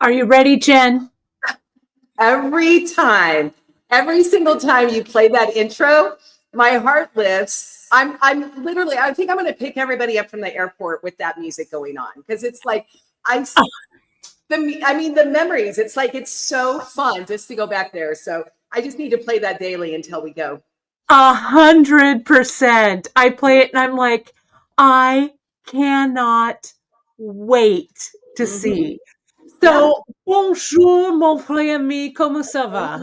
Are you ready, Jen? Every time, every single time you play that intro, my heart lifts. I'm literally, I think I'm going to pick everybody up from the airport with that music going on because it's like, I, the memories, it's like, it's so fun just to go back there. So I just need to play that daily until we go. 100%. I play it and I'm like, I cannot wait to Mm-hmm. see. Yeah. So, bonjour, mon frère ami, comment ça va?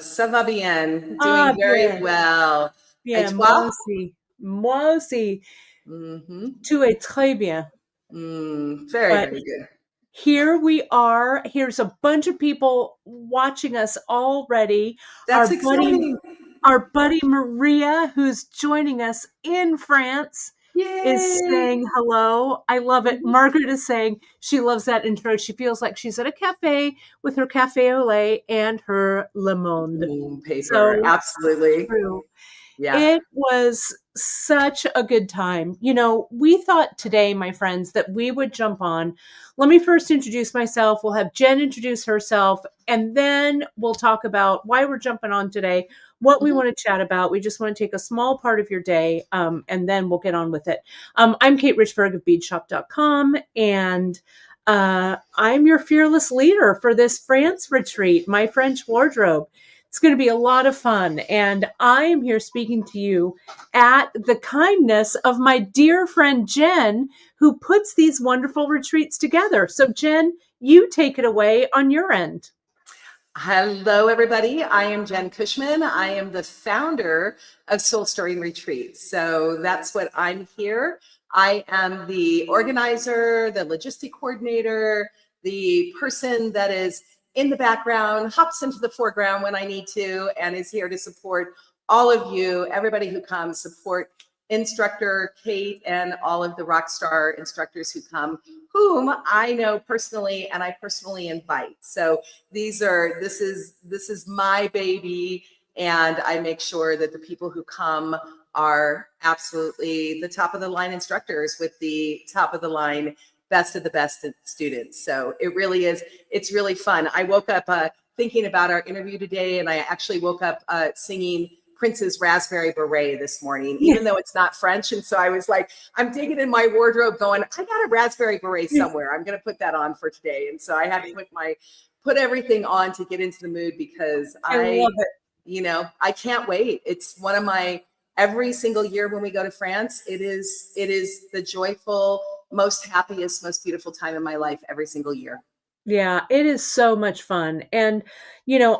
Ça va bien. Ah, Doing very bien, well. Et bien, moi toi? aussi. Moi aussi. Mm-hmm. Tu es très bien. Very, But very good. here we are. Here's a bunch of people watching us already. That's Our buddy exciting. Our buddy Maria, who's joining us in France, is Yay. saying hello. I love it. Mhm. Margaret is saying she loves that intro. She feels like she's at a cafe with her cafe au lait and her Le Monde. Paper. So Absolutely. true. Yeah. It was such a good time. We thought today, my friends, that we would jump on. Let me first introduce myself. We'll have Jen introduce herself, and then we'll talk about why we're jumping on today, what we Mhm. want to chat about. We just want to take a small part of your day, and then we'll get on with it. I'm Kate Richberg of beadshop.com, and I'm your fearless leader for this France retreat, my French wardrobe. It's going to be a lot of fun. And I am here speaking to you at the kindness of my dear friend Jen, who puts these wonderful retreats together. So, Jen, you take it away on your end. Hello, everybody. I am Jen Cushman. I am the founder of Soul Stirring Retreats. So that's what I'm here. I am the organizer, the logistic coordinator, the person that is in the background, hops into the foreground when I need to, and is here to support all of you, everybody who comes, support instructor Kate and all of the rock star instructors who come, whom I know personally and I personally invite. So this is my baby, and I make sure that the people who come are absolutely the top of the line instructors with the top of the line best of the best students. So it's really fun. I woke up thinking about our interview today, and I actually woke up singing Prince's Raspberry Beret this morning, even though it's not French. And so I was like, I'm digging in my wardrobe going, I got a raspberry beret somewhere. I'm going to put that on for today. And so I had to put everything on to get into the mood because I love it. I can't wait. It's one of my every single year when we go to France, it is the joyful, most happiest, most beautiful time in my life every single year. Yeah, it is so much fun. And,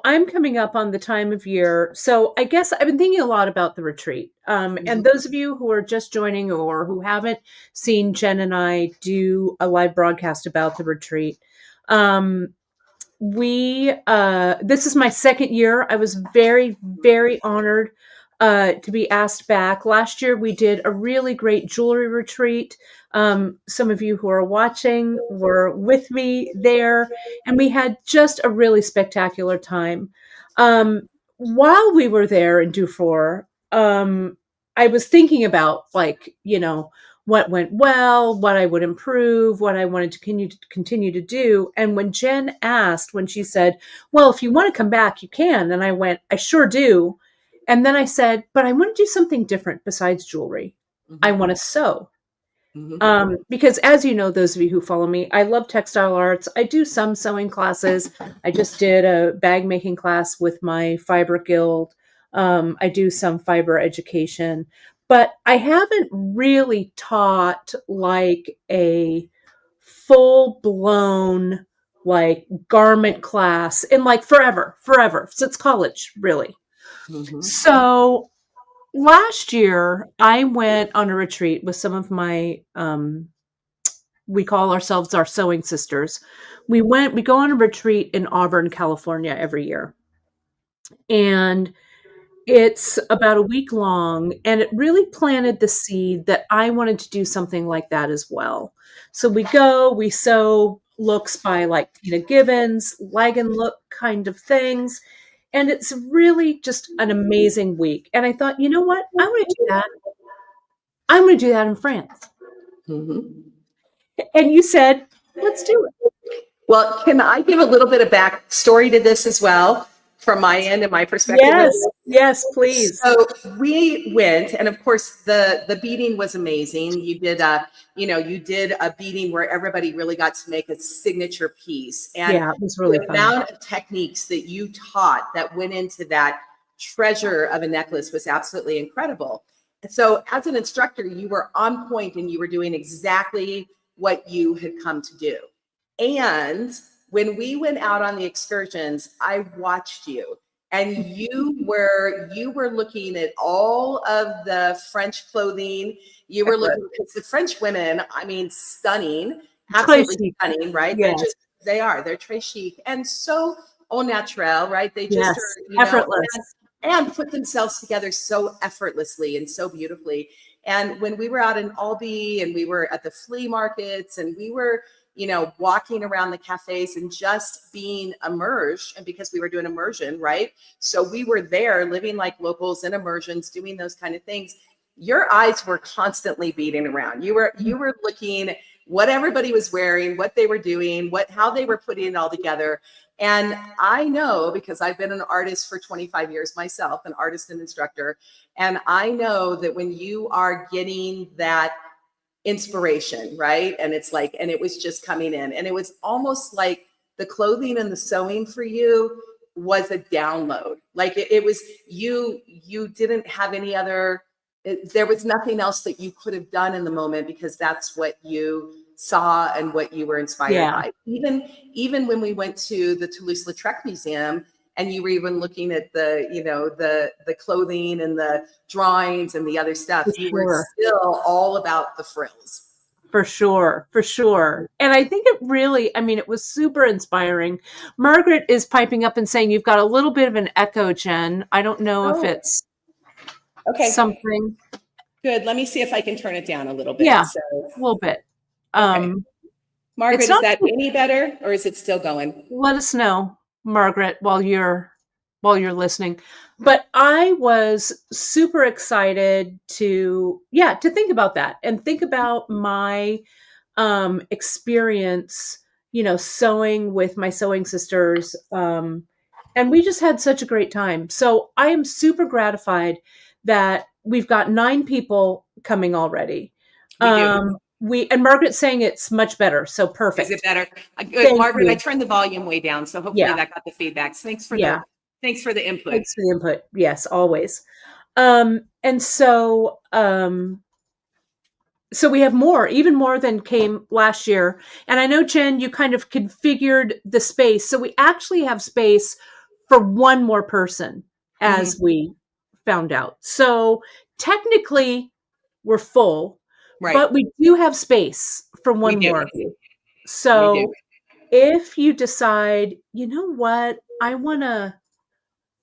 I'm coming up on the time of year. So I guess I've been thinking a lot about the retreat. And Mhm. those of you who are just joining or who haven't seen Jen and I do a live broadcast about the retreat, um, this is my second year. I was very, very honored to be asked back. Last year we did a really great jewelry retreat. Some of you who are watching were with me there, and we had just a really spectacular time. While we were there in Dufour, I was thinking about, what went well, what I would improve, what I wanted to continue to do. And when Jen asked, when she said, "Well, if you want to come back, you can," and I went, "I sure do." And then I said, "But I want to do something different besides jewelry. I Mhm. want to sew." Mhm. Because as you know, those of you who follow me, I love textile arts. I do some sewing classes. I just did a bag making class with my fiber guild. I do some fiber education, but I haven't really taught like a full blown like garment class in like forever since college, really. Mhm. So last year I went on a retreat with some of my we call ourselves our sewing sisters. We go on a retreat in Auburn, California every year. And it's about a week long, and it really planted the seed that I wanted to do something like that as well. So we sew looks by like Tina Gibbons, Laggen-look kind of things. And it's really just an amazing week. And I thought, you know what? I want to do that. I'm going to do that in France. Mhm. And you said, let's do it. Well, can I give a little bit of backstory to this as well from my end and my perspective of Yes, this? yes, please. So we went, and of course the beading was amazing. You did a beading where everybody really got to make a signature piece, and Yeah, it was really the fun. amount of techniques that you taught that went into that treasure of a necklace was absolutely incredible. So as an instructor, you were on point and you were doing exactly what you had come to do. And when we went out on the excursions, I watched you, and you were looking at all of the French clothing. You were looking, because the French women, I mean, stunning, Très absolutely chic. stunning, right? Yes, They're très chic and so au naturel, right? They just yes, are, effortless. and put themselves together so effortlessly and so beautifully. And when we were out in Albee and we were at the flea markets and we were, walking around the cafes and just being immersed, and because we were doing immersion, right? So we were there living like locals in immersions, doing those kind of things. Your eyes were constantly beating around. You were looking what everybody was wearing, what they were doing, how they were putting it all together. And I know, because I've been an artist for 25 years myself, an artist and instructor, and I know that when you are getting that inspiration, right? And and it was just coming in, and it was almost like the clothing and the sewing for you was a download. Like it was, you didn't have any other, there was nothing else that you could have done in the moment, because that's what you saw and what you were inspired Yeah, by. Even when we went to the Toulouse-Lautrec Museum, and you were even looking at the clothing and the drawings and the other stuff, for you were sure. still all about the frills. For sure, for sure. And I think it really, I mean, it was super inspiring. Margaret is piping up and saying, you've got a little bit of an echo, Jen. I don't know if Oh, it's okay, something. good. Let me see if I can turn it down a little bit. Yeah, So, a little bit. okay. Um, it's Margaret, is not, that any better, or is it still going? let us know, Margaret, while you're listening. But I was super excited to think about that and think about my experience, sewing with my sewing sisters. And we just had such a great time. So I am super gratified that we've got 9 people coming already. We do. And Margaret's saying it's much better. So Is it perfect. better? Good, Thank Margaret. I you. turned the volume way down, so hopefully Yeah. that got the feedback. Yeah. Thanks for the input. Thanks for the input. Yes, always. And so we have even more than came last year. And I know, Jen, you kind of configured the space. So we actually have space for one more person, Mhm. as we found out. So technically, we're full, Right. but we do have space for We one do. more of you. We do. So if you decide, you know what, I want to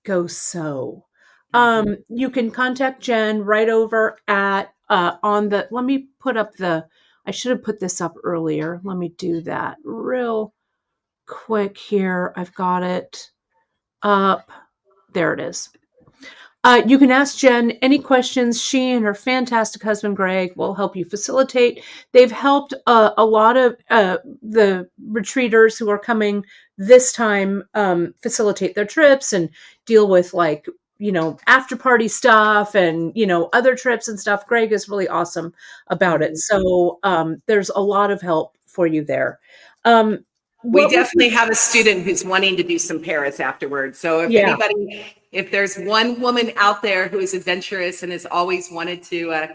go sew. Mhm. You can contact Jen right over at let me put up I should have put this up earlier. Let me do that real quick here. I've got it up. There it is. You can ask Jen any questions. She and her fantastic husband, Greg, will help you facilitate. They've helped a lot of the retreaters who are coming this time facilitate their trips and deal with after party stuff and, other trips and stuff. Greg is really awesome about it. Mhm. So there's a lot of help for you there. Um, We what would definitely you, have a student who's wanting to do some Paris afterwards. So yeah. if there's one woman out there who is adventurous and has always wanted to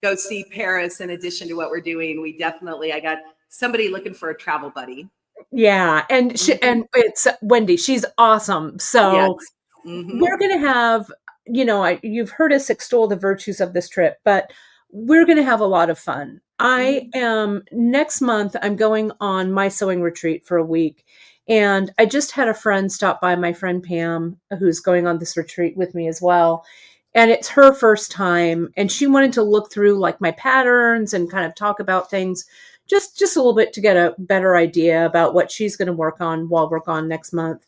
go see Paris in addition to what we're doing, I got somebody looking for a travel buddy. Yeah, and it's Wendy. She's awesome. So Yes. Hmm. we're going to have, you've heard us extol the virtues of this trip, but we're going to have a lot of fun. I am next month. I'm going on my sewing retreat for a week, and I just had a friend stop by. My friend Pam, who's going on this retreat with me as well. And it's her first time, and she wanted to look through like my patterns and kind of talk about things just a little bit to get a better idea about what she's going to work on while we're gone next month.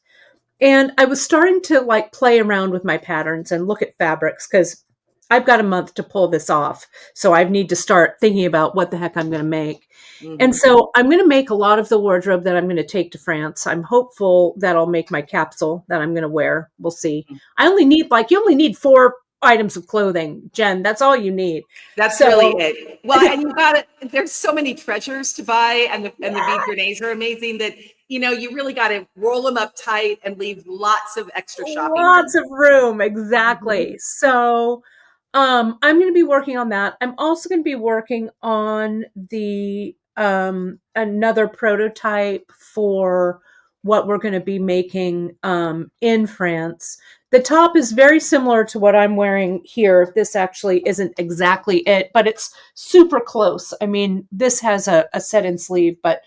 And I was starting to like play around with my patterns and look at fabrics because I've got a month to pull this off. So I need to start thinking about what the heck I'm going to make. And Mhm. so I'm going to make a lot of the wardrobe that I'm going to take to France. I'm hopeful that I'll make my capsule that I'm going to wear. We'll see. You only need 4 items of clothing, Jen. That's all you need. That's really So it. Well, and you got it. There's so many treasures to buy, and the bead grenades are amazing that you really got to roll them up tight and leave lots of extra shopping lots room. of room. Mhm. Exactly. So I'm going to be working on that. I'm also going to be working on the another prototype for what we're going to be making in France. The top is very similar to what I'm wearing here. This actually isn't exactly it, but it's super close. I mean, this has a set-in sleeve, but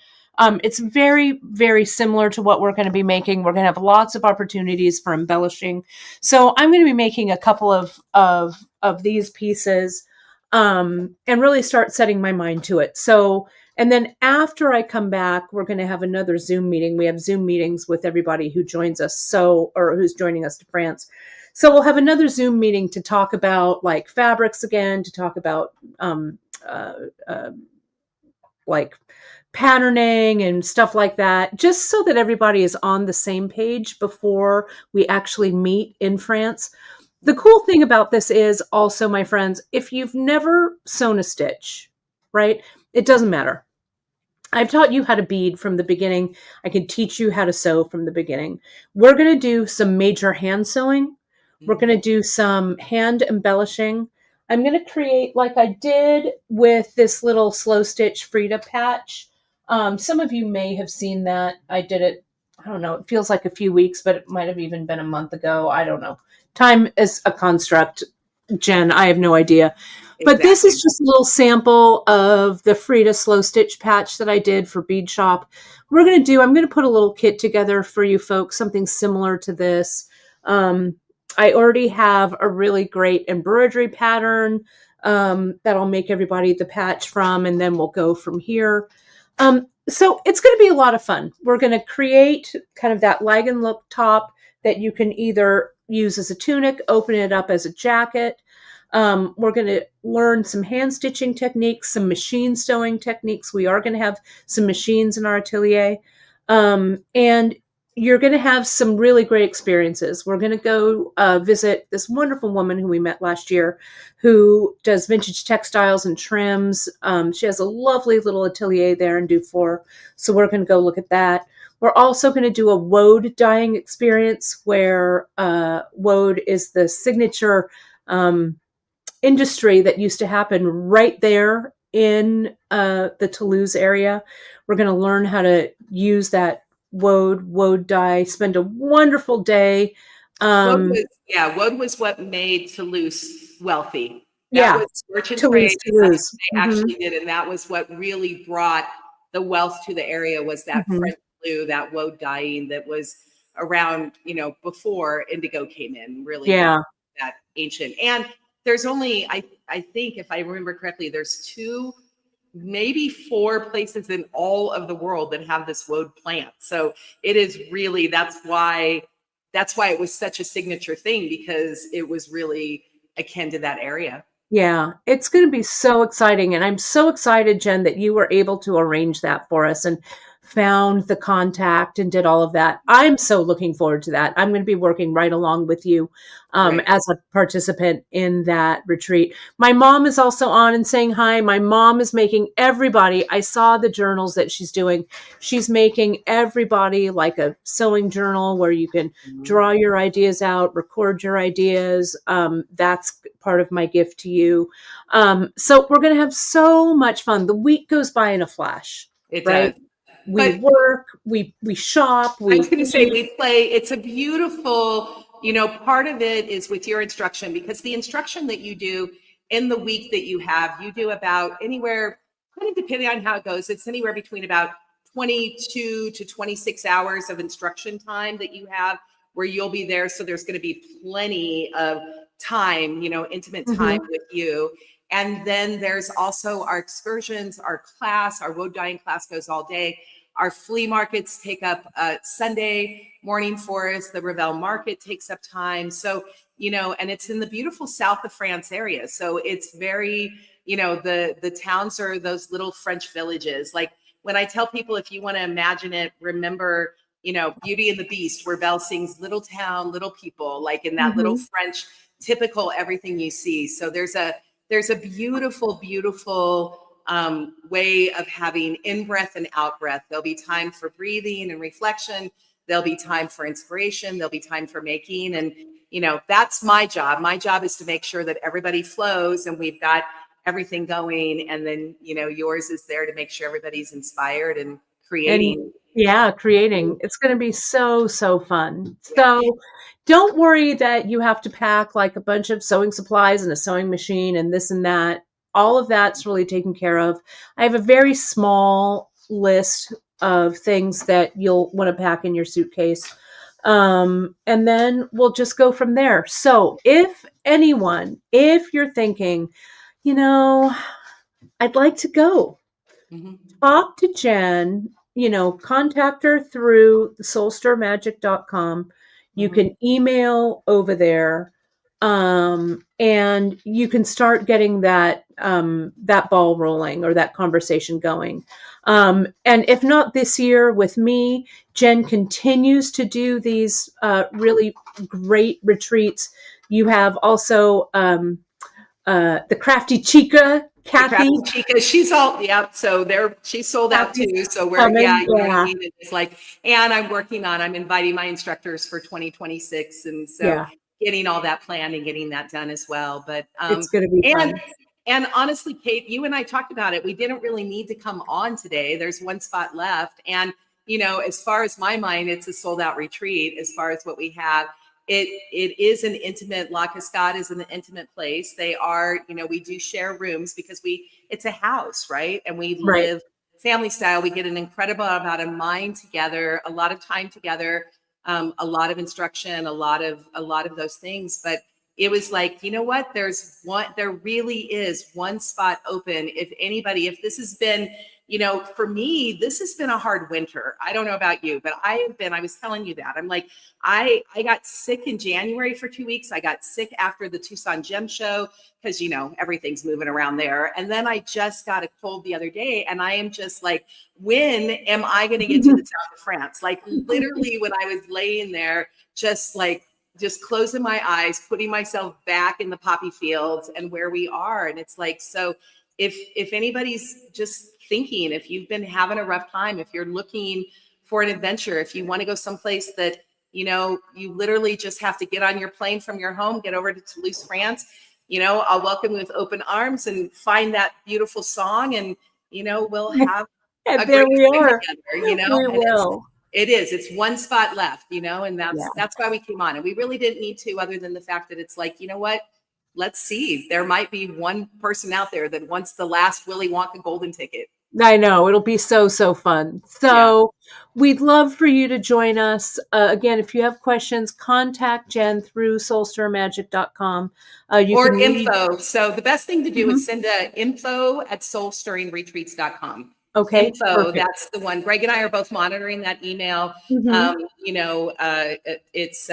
it's very, very similar to what we're going to be making. We're going to have lots of opportunities for embellishing. So I'm going to be making a couple of these pieces and really start setting my mind to it. So, and then after I come back, we're going to have another Zoom meeting. We have Zoom meetings with everybody who joins us, or who's joining us to France. So we'll have another Zoom meeting to talk about like fabrics again, to talk about uh, uh, like patterning and stuff like that, just so that everybody is on the same page before we actually meet in France. The cool thing about this is also, my friends, if you've never sewn a stitch, right, it doesn't matter. I've taught you how to bead from the beginning. I can teach you how to sew from the beginning. We're going to do some major hand sewing. We're going to do some hand embellishing. I'm going to create, like I did with this little slow stitch Frida patch. Some of you may have seen that. I did it, I don't know, it feels like a few weeks, but it might have even been a month ago. I don't know. Time is a construct, Jen. I have no idea. But this is Exactly. just a little sample of the Frida slow stitch patch that I did for Bead Shop. I'm going to put a little kit together for you folks, something similar to this. I already have a really great embroidery pattern that I'll make everybody the patch from, and then we'll go from here. So it's going to be a lot of fun. We're going to create kind of that Laggen-look top that you can either use as a tunic, open it up as a jacket. We're going to learn some hand stitching techniques, some machine sewing techniques. We are going to have some machines in our atelier. And you're going to have some really great experiences. We're going to go visit this wonderful woman who we met last year who does vintage textiles and trims. She has a lovely little atelier there in Dufour. So we're going to go look at that. We're also going to do a woad dyeing experience where woad is the signature industry that used to happen right there in the Toulouse area. We're going to learn how to use that woad dye, spend a wonderful day. Woad was what made Toulouse wealthy. That Yeah, was merchant trade, Toulouse, and that's Toulouse. what they actually did, and that was what really brought the wealth to the area was that Hmm. French blue, that woad dyeing that was around, before indigo came in, really Yeah, that ancient. And there's only, I think, if I remember correctly, there's two, maybe four places in all of the world that have this woad plant. So it is really, that's why it was such a signature thing, because it was really akin to that area. yeah, it's going to be so exciting. And I'm so excited, Jen, that you were able to arrange that for us and found the contact and did all of that. I'm so looking forward to that. I'm going to be working right along with you Great. as a participant in that retreat. My mom is also on and saying hi. My mom is making everybody, I saw the journals that she's doing. She's making everybody like a sewing journal where you can draw your ideas out, record your ideas. That's part of my gift to you. So we're going to have so much fun. The week goes by in a flash, It right? does. We But work, we shop, I was we going to say, eat. we play, it's a beautiful, part of it is with your instruction, because the instruction that you do in the week that you do about anywhere, kind of depending on how it goes, it's anywhere between about 22 to 26 hours of instruction time that you have where you'll be there. So there's going to be plenty of time, intimate time Mhm. with you. And then there's also our excursions, our class, our woad dyeing class goes all day. Our flea markets take up Sunday morning for us. The Revel market takes up time. So, and it's in the beautiful south of France area. So it's very, the towns are those little French villages. Like when I tell people, if you want to imagine it, remember, Beauty and the Beast, where Belle sings little town, little people, like in that little Mhm. French, typical everything you see. So there's a beautiful, beautiful way of in breath and out breath. There'll be time for breathing and reflection. There'll be time for inspiration. There'll be time for making. And, that's my job. My job is to make sure that everybody flows and we've got everything going. And then, yours is there to make sure everybody's inspired and And creating. yeah, creating. It's going to be so, so fun. Yeah. So don't worry that you have to pack like a bunch of sewing supplies and a sewing machine and this and that. All of that's really taken care of. I have a very small list of things that you'll want to pack in your suitcase. And then we'll just go from there. So if you're thinking, I'd like to go, Mhm. talk to Jen, contact her through soulstirmagic.com. You Mhm. can email over there. And you can start getting that ball rolling or that conversation going. And if not this year with me, Jen continues to do these really great retreats. You have also the Crafty Chica, The Kathy. Crafty Chica, she's all, yeah. So she's sold out Kathy's too. So coming. you know what I Yeah. mean? It's like, and I'm inviting my instructors for 2026. And so Yeah. getting all that planned and getting that done as well. But, It's going to be and, fun. and honestly, Kate, you and I talked about it. We didn't really need to come on today. There's one spot left. And, as far as my mind, it's a sold out retreat as far as what we have. It is an intimate, La Cascade is an intimate place. They are, we do share rooms because it's a house, right? And we Right. live family style. We get an incredible amount of mind together, a lot of time together, a lot of instruction, a lot of those things. But it was like, you know what? There really is one spot open. If this has been, for me, this has been a hard winter. I don't know about you, but I was telling you that. I'm like, I got sick in January for 2 weeks. I got sick after the Tucson Gem Show because, everything's moving around there. And then I just got a cold the other day. And I am just like, when am I going to get to the south of France? Like literally when I was laying there, just closing my eyes, putting myself back in the poppy fields and where we are. And it's like, so if anybody's just thinking, if you've been having a rough time, if you're looking for an adventure, if you want to go someplace that, you literally just have to get on your plane from your home, get over to Toulouse, France, I'll welcome you with open arms and find that beautiful song. And, we'll have And a there great we time are. together, We and will. it's one spot left, and Yeah. that's why we came on. And we really didn't need to, other than the fact that it's like, you know what? Let's see. There might be one person out there that wants the last Willy Wonka golden ticket. I know. It'll be so, so fun. Yeah. So we'd love for you to join us. Again, if you have questions, contact Jen through soulstirmagic.com. You Or can leave. info. So the best thing to do Mhm. is send a info@soulstirringretreats.com. Okay. Info, Perfect. that's the one. Greg and I are both monitoring that email. Mhm. It's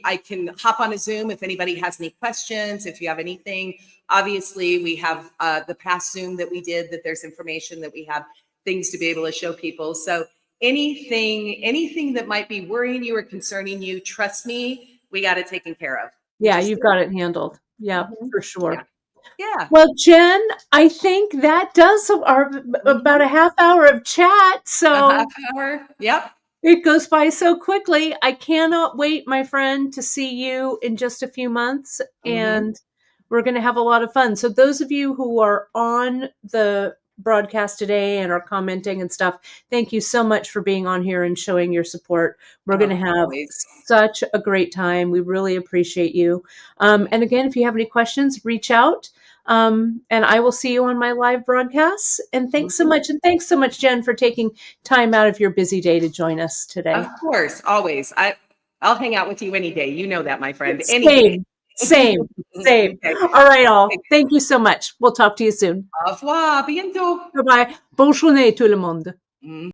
I can hop on a Zoom if anybody has any questions, if you have anything. Obviously, we have the past Zoom that we did, that there's information that we have things to be able to show people. So anything that might be worrying you or concerning you, trust me, we got it taken care of. We Yeah, just you've do. got it handled. Yeah, Mhm. for Yeah. sure. Yeah. Well, Jen, I think that does our about Mhm. a half hour of chat. A half So hour. Yep. it goes by so quickly. I cannot wait, my friend, to see you in just a few months. Mhm. And we're going to have a lot of fun. So, those of you who are on the broadcast today and are commenting and stuff, thank you so much for being on here and showing your support. We're going to Oh, have always. such a great time. We really appreciate you. And again, if you have any questions, reach out. And I will see you on my live broadcasts. And thanks so Mhm. much. And thanks so much, Jen, for taking time out of your busy day to join us today. Of course, always. I'll hang out with you any day. You know that, my friend. Any day. Same, same, same. Okay. All right, all. Thank you so much. We'll talk to you soon. Au revoir. À bientôt. Bye bye. Bonne journée, tout le monde. Mm.